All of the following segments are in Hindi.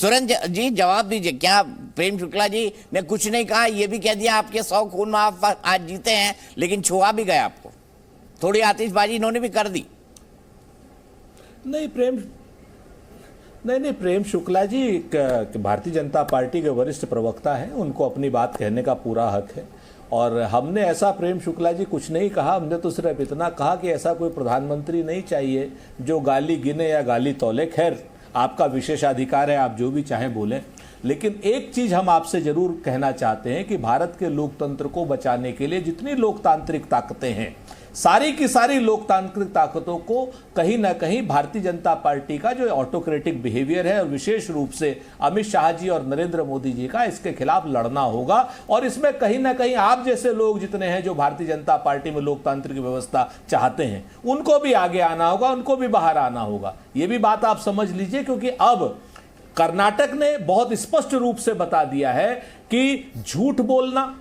सुरेंद्र जी जवाब दीजिए, क्या प्रेम शुक्ला जी ने कुछ नहीं कहा? ये भी कह दिया आपके 100 खून में आप आज जीते हैं, लेकिन छुआ भी गए आपको, थोड़ी आतिशबाजी इन्होंने भी कर दी। नहीं प्रेम शुक्ला जी भारतीय जनता पार्टी के वरिष्ठ प्रवक्ता हैं, उनको अपनी बात कहने का पूरा हक है। और हमने ऐसा प्रेम शुक्ला जी कुछ नहीं कहा, हमने तो सिर्फ इतना कहा कि ऐसा कोई प्रधानमंत्री नहीं चाहिए जो गाली गिने या गाली तौले। खैर आपका विशेषाधिकार है, आप जो भी चाहें बोलें, लेकिन एक चीज हम आपसे जरूर कहना चाहते हैं कि भारत के लोकतंत्र को बचाने के लिए जितनी लोकतांत्रिक ताकतें हैं, सारी की सारी लोकतांत्रिक ताकतों को कहीं ना कहीं भारतीय जनता पार्टी का जो ऑटोक्रेटिक बिहेवियर है और विशेष रूप से अमित शाह जी और नरेंद्र मोदी जी का, इसके खिलाफ लड़ना होगा। और इसमें कहीं ना कहीं आप जैसे लोग जितने हैं जो भारतीय जनता पार्टी में लोकतांत्रिक व्यवस्था चाहते हैं, उनको भी आगे आना होगा, उनको भी बाहर आना होगा। ये भी बात आप समझ लीजिए, क्योंकि अब कर्नाटक ने बहुत स्पष्ट रूप से बता दिया है कि झूठ बोलना,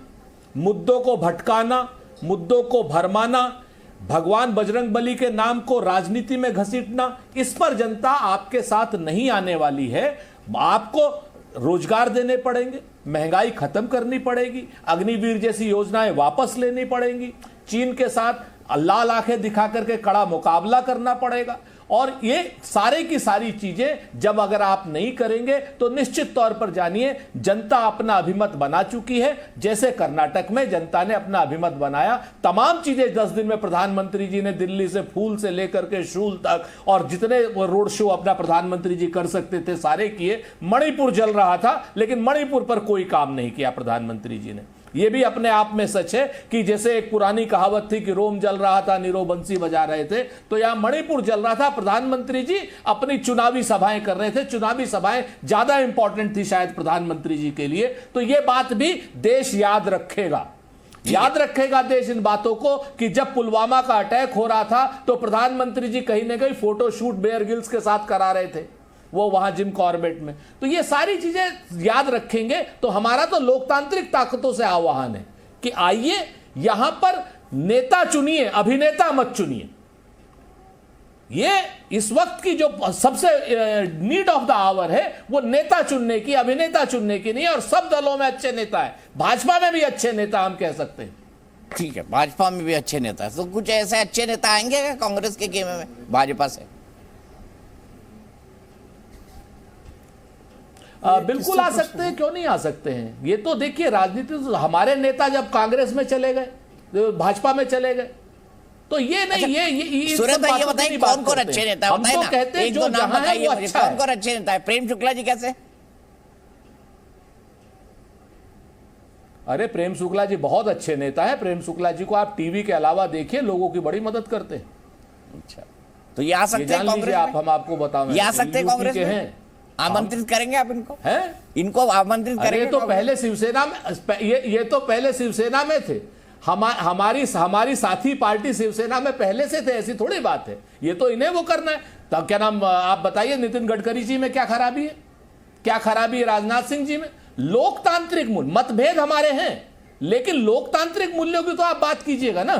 मुद्दों को भटकाना, मुद्दों को भरमाना, भगवान बजरंगबली के नाम को राजनीति में घसीटना, इस पर जनता आपके साथ नहीं आने वाली है। आपको रोजगार देने पड़ेंगे, महंगाई खत्म करनी पड़ेगी, अग्निवीर जैसी योजनाएं वापस लेनी पड़ेंगी, चीन के साथ लाल आंखें दिखा करके कड़ा मुकाबला करना पड़ेगा। और ये सारे की सारी चीजें जब अगर आप नहीं करेंगे तो निश्चित तौर पर जानिए जनता अपना अभिमत बना चुकी है। जैसे कर्नाटक में जनता ने अपना अभिमत बनाया, तमाम चीजें 10 दिन में प्रधानमंत्री जी ने दिल्ली से फूल से लेकर के शूल तक और जितने रोड शो अपना प्रधानमंत्री जी कर सकते थे सारे किए। मणिपुर जल रहा था, लेकिन मणिपुर पर कोई काम नहीं किया प्रधानमंत्री जी ने। यह भी अपने आप में सच है कि जैसे एक पुरानी कहावत थी कि रोम जल रहा था, नीरो बंसी बजा रहे थे, तो यहां मणिपुर जल रहा था। प्रधानमंत्री जी अपनी चुनावी सभाएं कर रहे थे, चुनावी सभाएं ज्यादा इंपॉर्टेंट थी शायद प्रधानमंत्री जी के लिए। तो यह बात भी देश याद रखेगा, याद रखेगा देश इन बातों को कि जब पुलवामा का अटैक हो रहा था तो प्रधानमंत्री जी कहीं ना कहीं फोटो शूट बेयर गिल्स के साथ करा रहे थे, वो वहां जिम कॉर्बेट में। तो ये सारी चीजें याद रखेंगे तो हमारा तो लोकतांत्रिक ताकतों से आह्वान है कि आइए यहां पर नेता चुनिए, अभिनेता मत चुनिए। ये इस वक्त की जो सबसे नीड ऑफ द आवर है वो नेता चुनने की, अभिनेता चुनने की नहीं। और सब दलों में अच्छे नेता है, भाजपा में भी अच्छे नेता हम कह सकते हैं। ठीक है, भाजपा में भी अच्छे नेता है, तो कुछ ऐसे अच्छे नेता आएंगे क्या कांग्रेस के गेम में भाजपा से? बिल्कुल आ सकते हैं, क्यों नहीं आ सकते हैं। ये तो देखिए राजनीति, तो हमारे नेता जब कांग्रेस में चले गए, भाजपा में चले गए, तो ये नहीं। अच्छा, ये सुरेंद्र ये बताइए कौन कौन अच्छे नेता है? हम तो कहते हैं जो जहां है वो अच्छा है। कौन कौन अच्छे नेता है? प्रेम शुक्ला जी कैसे? अरे प्रेम शुक्ला जी बहुत अच्छे नेता है। प्रेम शुक्ला जी को आप टीवी के अलावा देखिए, लोगों की बड़ी मदद करते हैं। अच्छा, तो ये आ सकते हैं कांग्रेस में? हम आपको बताएं, ये आ सकते हैं कांग्रेस में? आमंत्रित करेंगे आप इनको? हैं? इनको आमंत्रित करेंगे? तो पहले शिवसेना में, ये तो पहले शिवसेना में थे। हमारी साथी पार्टी शिवसेना में पहले से थे, ऐसी थोड़ी बात है। ये तो इन्हें वो करना है। तो क्या नाम आप बताइए, नितिन गडकरी जी में क्या खराबी है? क्या खराबी है राजनाथ सिंह जी में? लोकतांत्रिक मूल्य, मतभेद हमारे हैं, लेकिन लोकतांत्रिक मूल्यों की तो आप बात कीजिएगा ना।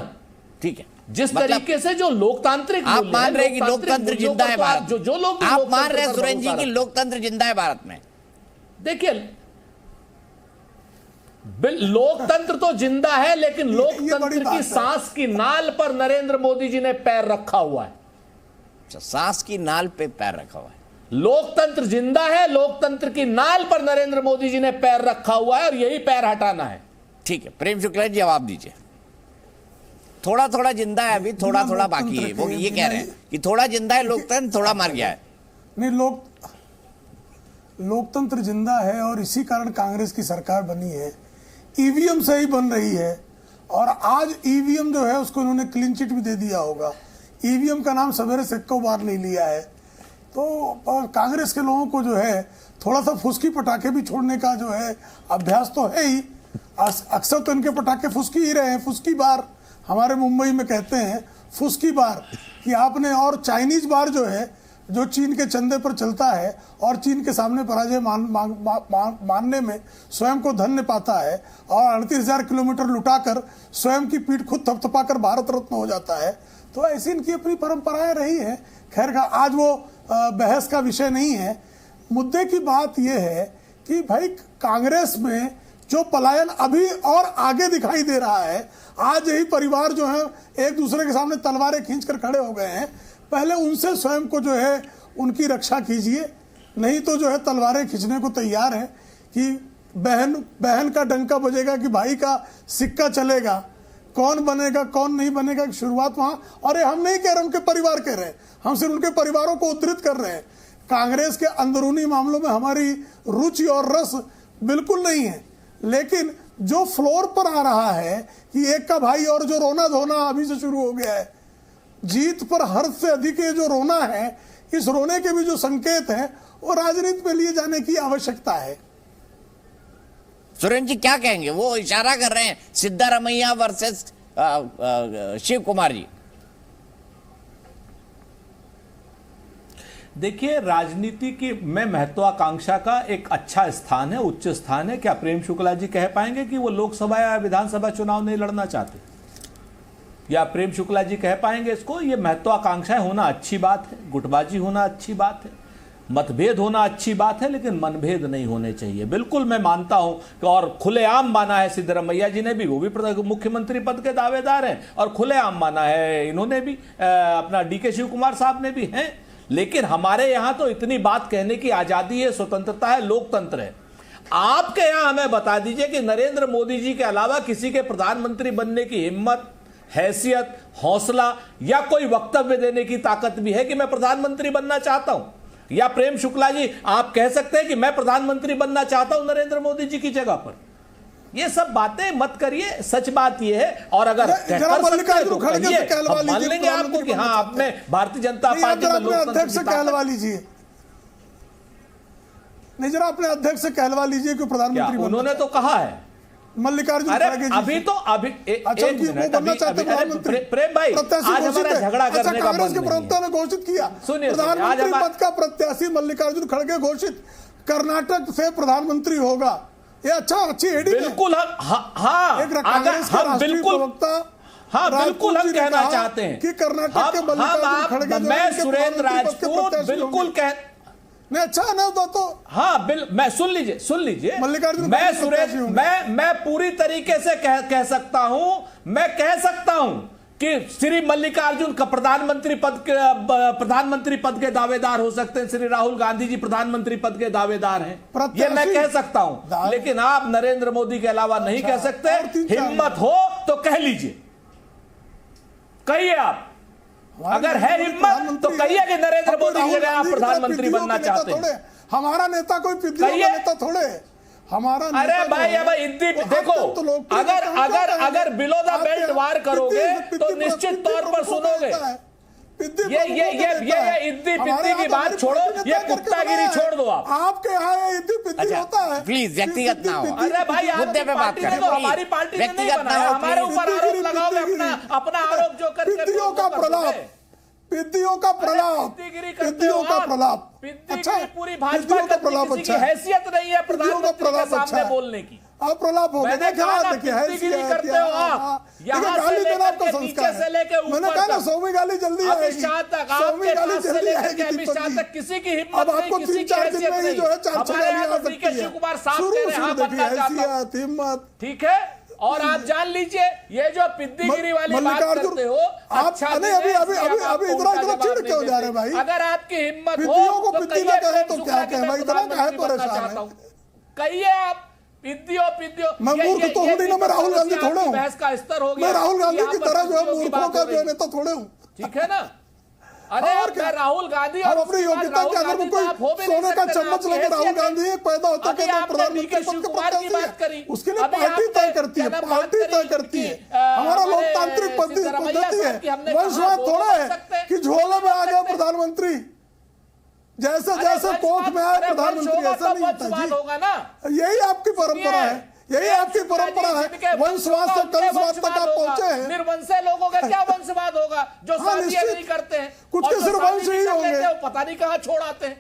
ठीक है, जिस तरीके से जो लोकतांत्रिक आप मान रहे हैं कि लोकतंत्र जिंदा है भारत, जो लोग आप मान रहे हैं सुरेंद्र जी की लोकतंत्र जिंदा है भारत में? देखिए लोकतंत्र तो जिंदा है, लेकिन लोकतंत्र की सांस की नाल पर नरेंद्र मोदी जी ने पैर रखा हुआ है। सांस की नाल पे पैर रखा हुआ है। लोकतंत्र जिंदा है, लोकतंत्र की नाल पर नरेंद्र मोदी जी ने पैर रखा हुआ है और यही पैर हटाना है। ठीक है, प्रेम शुक्ला जी जवाब दीजिए। थोड़ा थोड़ा जिंदा है अभी, थोड़ा थोड़ा बाकी है। वो ये कह रहे हैं कि थोड़ा जिंदा है लोकतंत्र, थोड़ा मर गया है। नहीं, लोकतंत्र जिंदा है और इसी कारण कांग्रेस की सरकार बनी है। ईवीएम से ही बन रही है और आज ईवीएम जो है उसको उन्होंने क्लीन चिट भी दे दिया होगा। ईवीएम का नाम सवेरे से एको बार नहीं लिया है। तो कांग्रेस के लोगों को जो है थोड़ा सा फुसकी पटाखे भी छोड़ने का जो है अभ्यास तो है ही। अक्सर तो इनके पटाखे फुसकी ही रहे हैं। फुसकी बार हमारे मुंबई में कहते हैं, फुसकी बार कि आपने, और चाइनीज बार जो है जो चीन के चंदे पर चलता है और चीन के सामने पराजय मानने में स्वयं को धन्य पाता है और 38,000 किलोमीटर लुटाकर स्वयं की पीठ खुद थपथपाकर भारत रत्न हो जाता है। तो ऐसी इनकी अपनी परंपराएं रही हैं। खैर का आज वो बहस का विषय नहीं है, मुद्दे की बात यह है कि भाई कांग्रेस में जो पलायन अभी और आगे दिखाई दे रहा है, आज यही परिवार जो है एक दूसरे के सामने तलवारें खींचकर खड़े हो गए हैं। पहले उनसे स्वयं को जो है उनकी रक्षा कीजिए, नहीं तो जो है तलवारें खींचने को तैयार है कि बहन का डंका बजेगा कि भाई का सिक्का चलेगा, कौन बनेगा कौन नहीं बनेगा की शुरुआत वहां। और हम नहीं कह रहे, उनके परिवार कह रहे हैं, हम सिर्फ उनके परिवारों को उद्धृत कर रहे हैं। कांग्रेस के अंदरूनी मामलों में हमारी रुचि और रस बिल्कुल नहीं है, लेकिन जो फ्लोर पर आ रहा है कि एक का भाई और जो रोना धोना अभी से शुरू हो गया है, जीत पर हर्ष से अधिक ये जो रोना है, इस रोने के भी जो संकेत है वो राजनीति में लिए जाने की आवश्यकता है। सुरेंद्र जी क्या कहेंगे? वो इशारा कर रहे हैं सिद्धारमैया वर्सेस शिव कुमार जी। देखिए, राजनीति की में महत्वाकांक्षा का एक अच्छा स्थान है, उच्च स्थान है। क्या प्रेम शुक्ला जी कह पाएंगे कि वो लोकसभा या विधानसभा चुनाव नहीं लड़ना चाहते? या प्रेम शुक्ला जी कह पाएंगे इसको? ये महत्वाकांक्षाएं होना अच्छी बात है, गुटबाजी होना अच्छी बात है, मतभेद होना अच्छी बात है, लेकिन मनभेद नहीं होने चाहिए। बिल्कुल मैं मानता हूं और खुलेआम माना है सिद्धरमैया जी ने भी, वो भी मुख्यमंत्री पद के दावेदार हैं, और खुलेआम माना है इन्होंने भी, अपना डीके शिव कुमार साहब ने भी हैं। लेकिन हमारे यहां तो इतनी बात कहने की आजादी है, स्वतंत्रता है, लोकतंत्र है। आपके यहां हमें बता दीजिए कि नरेंद्र मोदी जी के अलावा किसी के प्रधानमंत्री बनने की हिम्मत, हैसियत, हौसला या कोई वक्तव्य देने की ताकत भी है कि मैं प्रधानमंत्री बनना चाहता हूं? या प्रेम शुक्ला जी आप कह सकते हैं कि मैं प्रधानमंत्री बनना चाहता हूं नरेंद्र मोदी जी की जगह पर? ये सब बातें मत करिए, सच बात ये है। और अगर मान लेंगे आपको कि हाँ आपने भारतीय जनता पार्टी में अध्यक्ष से कहलवा लीजिए, नहीं जरा अपने अध्यक्ष से कहलवा लीजिए कि प्रधानमंत्री उन्होंने तो कहा है मल्लिकार्जुन खड़गे जी। अभी तो अभी प्रेम भाई आज हमारा झगड़ा करने का कांग्रेस के प्रवक्ता ने घोषित किया, प्रधानमंत्री पद का प्रत्याशी मल्लिकार्जुन खड़गे घोषित, कर्नाटक से प्रधानमंत्री होगा। ये अच्छी हेडिंग है। बिल्कुल बिल्कुल हम कहना चाहते हैं कि कर्नाटक के मल्लिकार्जुन खड़गे मैं सुरेंद्र राजपूत बिल्कुल कह नहीं, अच्छा ना तो हाँ मैं सुन लीजिए मैं सुरेंद्र मैं पूरी तरीके से कह सकता हूं कि श्री मल्लिकार्जुन का प्रधानमंत्री पद के दावेदार हो सकते हैं, श्री राहुल गांधी जी प्रधानमंत्री पद के दावेदार हैं, ये मैं कह सकता हूं। लेकिन आप नरेंद्र मोदी के अलावा नहीं कह सकते। हिम्मत हो तो कह लीजिए, कहिए आप, अगर है हिम्मत तो कहिए कि नरेंद्र मोदी की जगह आप प्रधानमंत्री बनना चाहते हैं। हमारा नेता कोई पिद्दियों का नेता थोड़े, हमारा अरे भाई अब देखो, अगर बिलो द बेल्ट वार करोगे तो निश्चित तौर पर सुनोगे। ये इद्दी पिद्दी की बात छोड़ो, ये कुत्तागिरी छोड़ दो। आपके यहाँ इद्दी पिद्दी होता है, प्लीज व्यक्तिगत ना हो। अरे भाई मुद्दे पे बात करें, हमारी पार्टी ने नहीं बनाया, हमारे ऊपर आरोप लगाओगे, अपना आरोप जो करके पिद्दियों का प्रलाप, पिद्दियों का प्रलाप, पिद्दियों का प्रलाप। अच्छा, पूरी भाजपा का प्रलाप अच्छा, हैसियत नहीं है प्रधानमंत्री के सामने बोलने की। आप प्रलाप हो गए, देखिए हैसियत करते हो आप, यहाँ गाली देना आपका संस्कार से लेके ऊपर, मैंने कहा ना 100वीं गाली जल्दी आएगी, 100वीं गाली जल्दी आएगी दीपक जी। किसी की हिम्मत अब आपको 3-4 दिन में ही जो है 4-6 गाली आ सकती है। शिवकुमार साहब देखिए हैसियत, हिम्मत, ठीक है। और आप जान लीजिए ये जो पिद्दीगिरी वाली बात करते हो, अच्छा नहीं, अभी इतना चिढ़ क्यों जा रहे हैं भाई? अगर आपकी हिम्मत पिद्दियों को पिद्दी ना कहे तो क्या कहे भाई, इतना काहे परेशान है? कहिए आप पिद्दियों। मैं मूर्ख तो हूं नहीं ना, मैं राहुल गांधी थोड़े हूं, बहस का स्तर हो गया, मैं राहुल गांधी की तरह जो है मूर्खों का जो है नेता थोड़े हूं, ठीक है ना? अरे और क्या राहुल गांधी, हम अपनी योग्यता के अगर कोई सोने का चम्मच लेकर राहुल गांधी पैदा होता है तो प्रधानमंत्री पद के प्रत्याशी है, उसके लिए पार्टी तय करती है, पार्टी तय करती है। हमारा लोकतांत्रिक पद्धति है, वंशवाद थोड़ा है कि झोले में आ गया प्रधानमंत्री, जैसे कोख में आए प्रधानमंत्री, ऐसा नहीं होता जी। यही आपकी परंपरा है, यही आपकी परंपरा है। वंशवाद से कलशवाद तक आप पहुंचे हैं। निर्वंशे लोगों का क्या वंशवाद होगा जो शादियां नहीं करते हैं, कुछ के सिर्फ वंश ही होंगे, पता नहीं कहां छोड़ आते हैं।